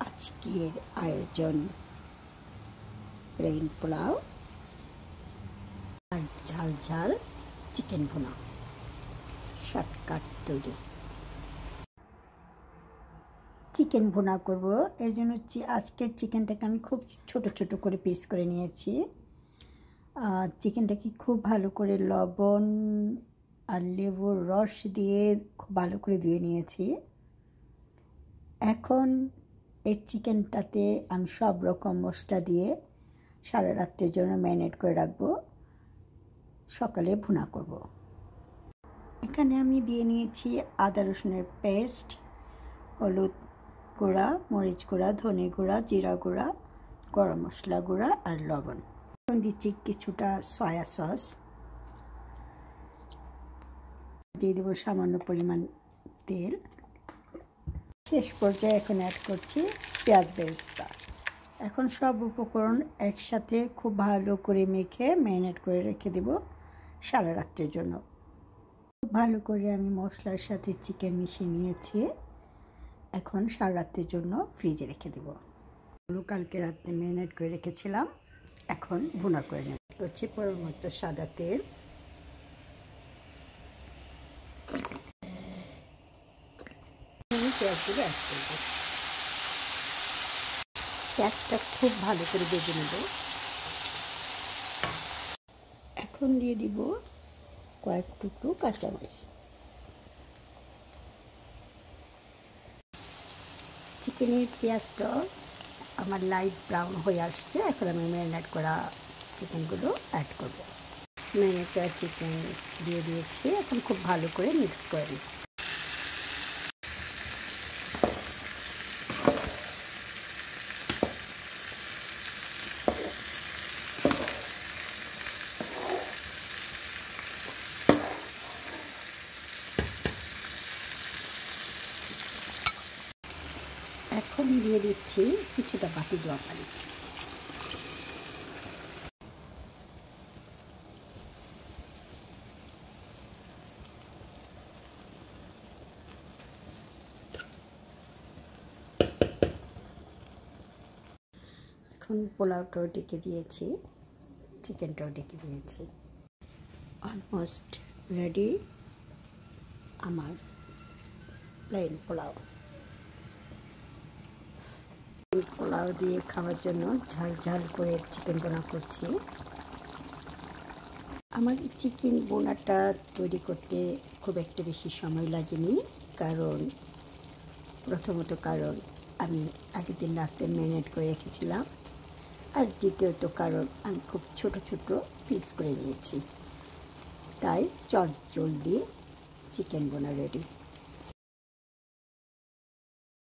আজকের আয়োজন প্লেন পোলাও আর ঝাল ঝাল চিকেন ভুনা, শর্টকাট তৈরি। চিকেন ভুনা করব, এই জন্য আজকের চিকেনটাকে আমি খুব ছোট ছোট করে পিস করে নিয়েছি। চিকেনটাকে খুব ভালো করে লবণ আর লেবুর রস দিয়ে খুব ভালো করে ধুয়ে নিয়েছি। এখন এই চিকেনটাতে আমি সব রকম মশলা দিয়ে সারা রাত্রের জন্য ম্যারিনেট করে রাখবো, সকালে ভুনা করব। এখানে আমি দিয়ে নিয়েছি আদা রসুনের পেস্ট, হলুদ গুঁড়া, মরিচ গুঁড়া, ধনে গুঁড়া, জিরা গুঁড়া, গরম মশলা গুঁড়া আর লবণ। এখন দিচ্ছি কিছুটা সয়া সস, দিয়ে দেবো সামান্য পরিমাণ তেল। শেষ পর্যায়ে এখন অ্যাড করছি পেঁয়াজ বেরেস্তা। এখন সব উপকরণ একসাথে খুব ভালো করে মেখে ম্যারিনেট করে রেখে দেব সারা রাত্রের জন্য। খুব ভালো করে আমি মশলার সাথে চিকেন মিশিয়ে নিয়েছি। এখন সারা রাত্রের জন্য ফ্রিজে রেখে দেব। কালকে রাতে ম্যারিনেট করে রেখেছিলাম, এখন ভুনা করে নেব। হচ্ছে পরিমাণ সাদা তেল, পেঁয়াজগুলো অ্যাড করব। পেঁয়াজটা খুব ভালো করে ভেজে নেব। এখন দিয়ে দিব কয়েক টুকরো কাঁচামরিচ। চিকেনের পেঁয়াজটা আমার লাইট ব্রাউন হয়ে আসছে। এখন আমি ম্যারিনেট করা চিকেনগুলো অ্যাড করব। ম্যারিনেট করা চিকেন দিয়ে দিয়েছি, এখন খুব ভালো করে মিক্স করে নিই। এখন দিয়ে দিচ্ছি কিছুটা বাটি দেওয়া পানি। এখন পোলাওটাও ডেকে দিয়েছি, চিকেনটাও ডেকে দিয়েছি। অলমোস্ট রেডি আমার প্লেন পোলাও। পোলাও দিয়ে খাওয়ার জন্য ঝাল ঝাল করে চিকেন বোনা করছি। আমার চিকেন বোনাটা তৈরি করতে খুব একটা বেশি সময় লাগেনি, প্রথমত কারণ আমি আগের দিন রাতে ম্যারিনেট করে রেখেছিলাম, আর দ্বিতীয়ত কারণ আমি খুব ছোট ছোট পিস করে নিয়েছি, তাই জলদি চিকেন বোনা রেডি।